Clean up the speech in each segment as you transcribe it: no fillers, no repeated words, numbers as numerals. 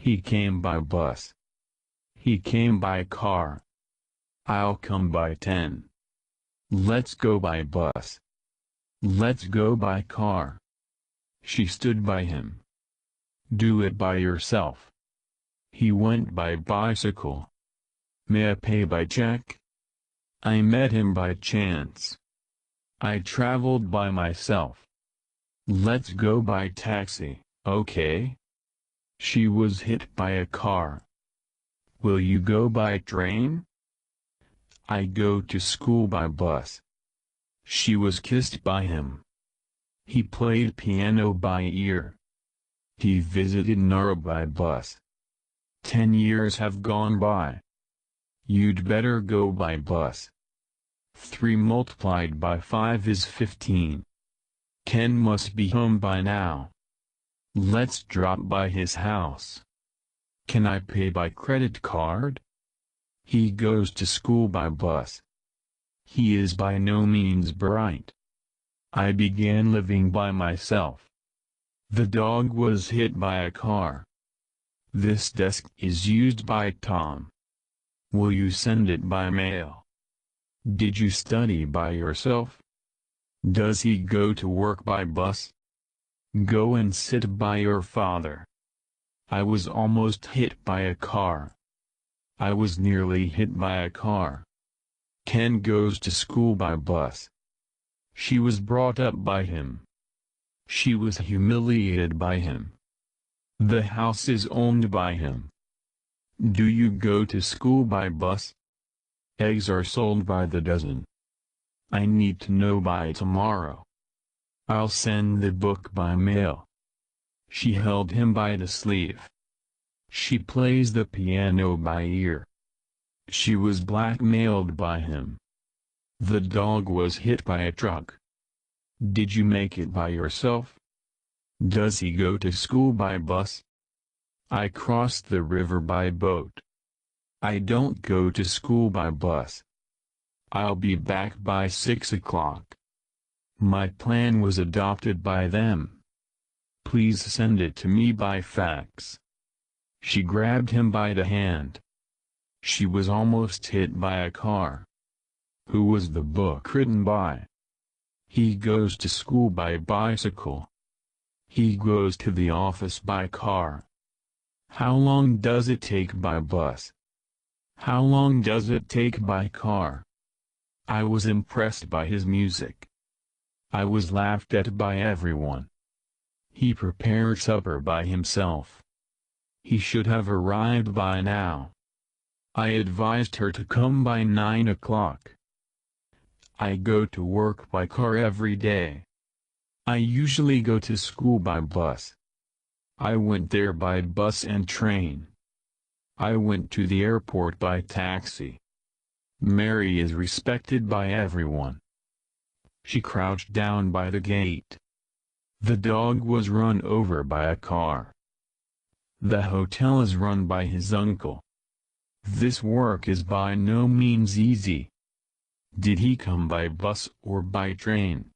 He came by bus. He came by car. I'll come by 10. Let's go by bus. Let's go by car. She stood by him. Do it by yourself. He went by bicycle. May I pay by check? I met him by chance. I traveled by myself. Let's go by taxi, okay? She was hit by a car. Will you go by train? I go to school by bus. She was kissed by him. He played piano by ear. He visited Nara by bus. 10 years have gone by. You'd better go by bus. 3 multiplied by 5 is 15. Ken must be home by now. Let's drop by his house. Can I pay by credit card? He goes to school by bus. He is by no means bright. I began living by myself. The dog was hit by a car. This desk is used by Tom. Will you send it by mail? Did you study by yourself? Does he go to work by bus? Go and sit by your father. I was almost hit by a car. I was nearly hit by a car. Ken goes to school by bus. She was brought up by him. She was humiliated by him. The house is owned by him. Do you go to school by bus? Eggs are sold by the dozen. I need to know by tomorrow. I'll send the book by mail. She held him by the sleeve. She plays the piano by ear. She was blackmailed by him. The dog was hit by a truck. Did you make it by yourself? Does he go to school by bus? I crossed the river by boat. I don't go to school by bus. I'll be back by 6 o'clock. My plan was adopted by them. Please send it to me by fax. She grabbed him by the hand. She was almost hit by a car. Who was the book written by? He goes to school by bicycle. He goes to the office by car. How long does it take by bus? How long does it take by car? I was impressed by his music. I was laughed at by everyone. He prepared supper by himself. He should have arrived by now. I advised her to come by 9 o'clock. I go to work by car every day. I usually go to school by bus. I went there by bus and train. I went to the airport by taxi. Mary is respected by everyone. She crouched down by the gate. The dog was run over by a car. The hotel is run by his uncle. This work is by no means easy. Did he come by bus or by train?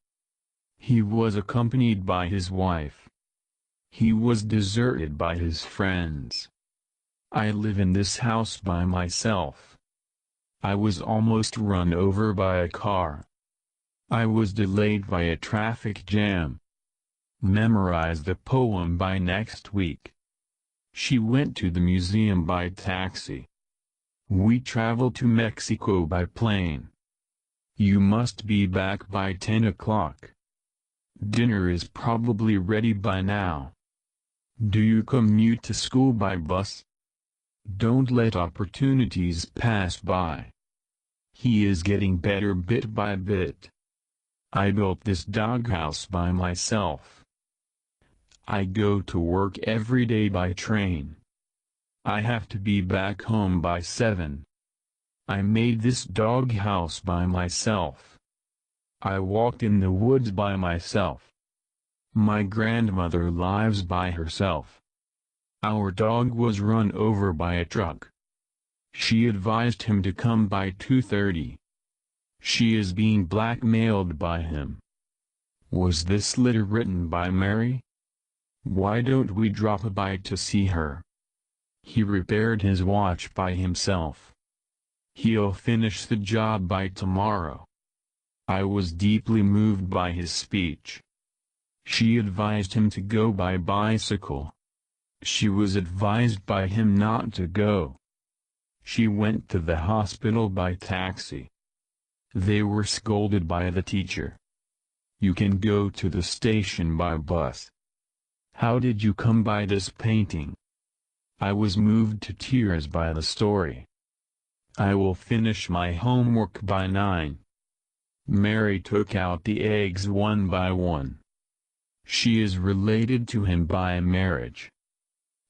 He was accompanied by his wife. He was deserted by his friends. I live in this house by myself. I was almost run over by a car. I was delayed by a traffic jam. Memorize the poem by next week. She went to the museum by taxi. We traveled to Mexico by plane. You must be back by 10 o'clock. Dinner is probably ready by now. Do you commute to school by bus? Don't let opportunities pass by. He is getting better bit by bit. I built this doghouse by myself. I go to work every day by train. I have to be back home by 7. I made this doghouse by myself. I walked in the woods by myself. My grandmother lives by herself. Our dog was run over by a truck. She advised him to come by 2:30. She is being blackmailed by him. Was this letter written by Mary? Why don't we drop by to see her? He repaired his watch by himself. He'll finish the job by tomorrow. I was deeply moved by his speech. She advised him to go by bicycle. She was advised by him not to go. She went to the hospital by taxi. They were scolded by the teacher. You can go to the station by bus. How did you come by this painting? I was moved to tears by the story. I will finish my homework by 9. Mary took out the eggs one by one. She is related to him by marriage.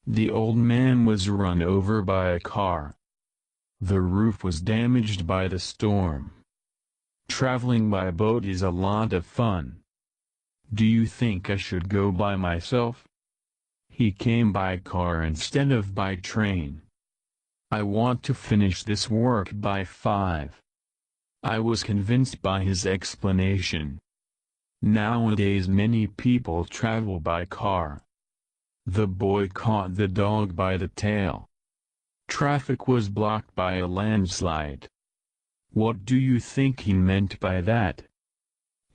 The old man was run over by a car. The roof was damaged by the storm. Traveling by boat is a lot of fun. Do you think I should go by myself? He came by car instead of by train. I want to finish this work by 5. I was convinced by his explanation. Nowadays many people travel by car. The boy caught the dog by the tail. Traffic was blocked by a landslide. What do you think he meant by that?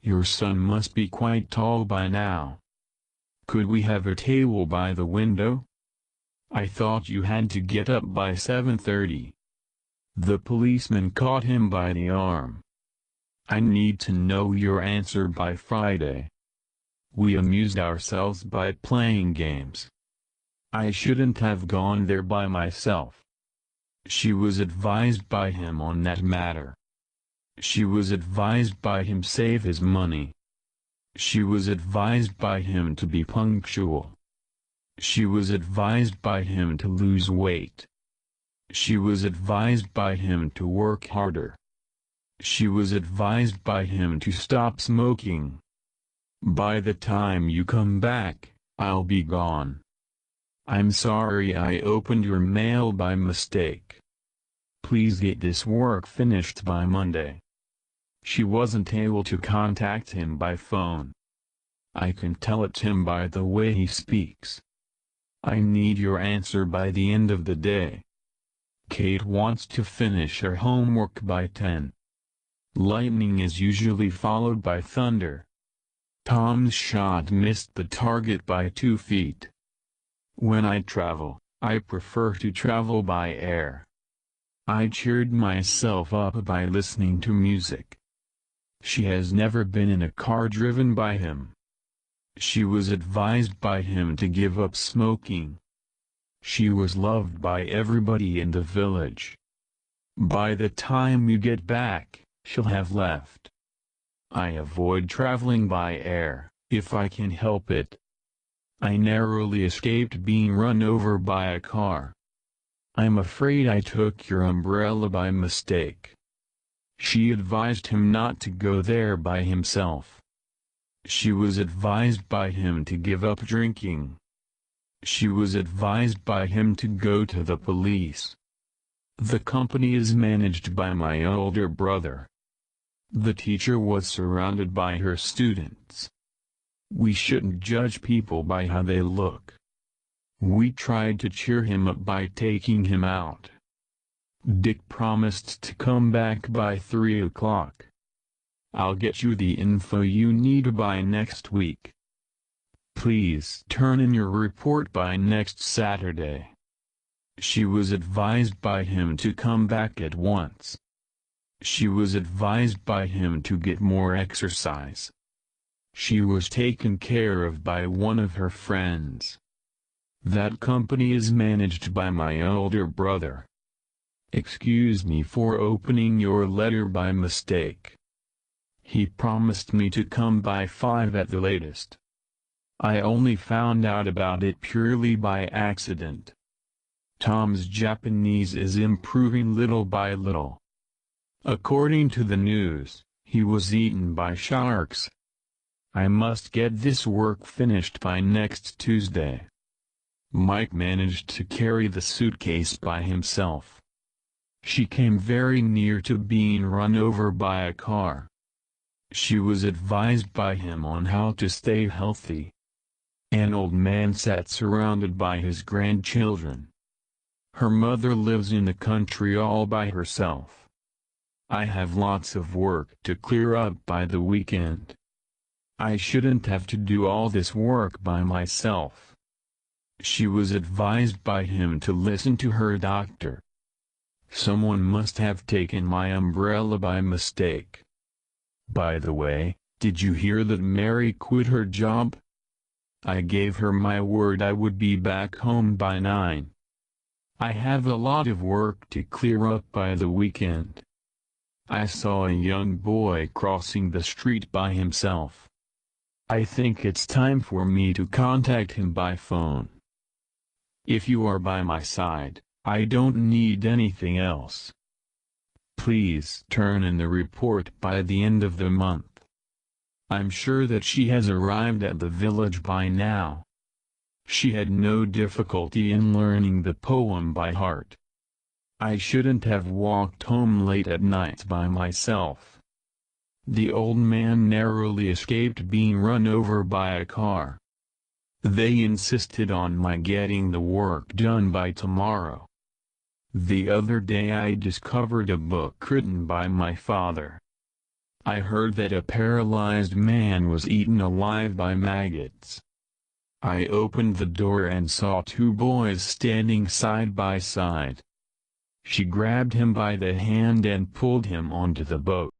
Your son must be quite tall by now. Could we have a table by the window? I thought you had to get up by 7:30. The policeman caught him by the arm. I need to know your answer by Friday. We amused ourselves by playing games. I shouldn't have gone there by myself. She was advised by him on that matter. She was advised by him save his money. She was advised by him to be punctual. She was advised by him to lose weight. She was advised by him to work harder. She was advised by him to stop smoking. By the time you come back, I'll be gone. I'm sorry I opened your mail by mistake. Please get this work finished by Monday. She wasn't able to contact him by phone. I can tell it's him by the way he speaks. I need your answer by the end of the day. Kate wants to finish her homework by 10. Lightning is usually followed by thunder. Tom's shot missed the target by 2 feet. When I travel, I prefer to travel by air. I cheered myself up by listening to music. She has never been in a car driven by him. She was advised by him to give up smoking. She was loved by everybody in the village. By the time you get back, she'll have left. I avoid traveling by air, if I can help it. I narrowly escaped being run over by a car. I'm afraid I took your umbrella by mistake. She advised him not to go there by himself. She was advised by him to give up drinking. She was advised by him to go to the police. The company is managed by my older brother. The teacher was surrounded by her students. We shouldn't judge people by how they look. We tried to cheer him up by taking him out. Dick promised to come back by 3 o'clock. I'll get you the info you need by next week. Please turn in your report by next Saturday. She was advised by him to come back at once. She was advised by him to get more exercise. She was taken care of by one of her friends. That company is managed by my older brother. Excuse me for opening your letter by mistake. He promised me to come by 5 at the latest. I only found out about it purely by accident. Tom's Japanese is improving little by little. According to the news, he was eaten by sharks. I must get this work finished by next Tuesday. Mike managed to carry the suitcase by himself. She came very near to being run over by a car. She was advised by him on how to stay healthy. An old man sat surrounded by his grandchildren. Her mother lives in the country all by herself. I have lots of work to clear up by the weekend. I shouldn't have to do all this work by myself. She was advised by him to listen to her doctor. Someone must have taken my umbrella by mistake. By the way, did you hear that Mary quit her job? I gave her my word I would be back home by 9. I have a lot of work to clear up by the weekend. I saw a young boy crossing the street by himself. I think it's time for me to contact him by phone. If you are by my side, I don't need anything else. Please turn in the report by the end of the month. I'm sure that she has arrived at the village by now. She had no difficulty in learning the poem by heart. I shouldn't have walked home late at night by myself. The old man narrowly escaped being run over by a car. They insisted on my getting the work done by tomorrow. The other day I discovered a book written by my father. I heard that a paralyzed man was eaten alive by maggots. I opened the door and saw 2 boys standing side by side. She grabbed him by the hand and pulled him onto the boat.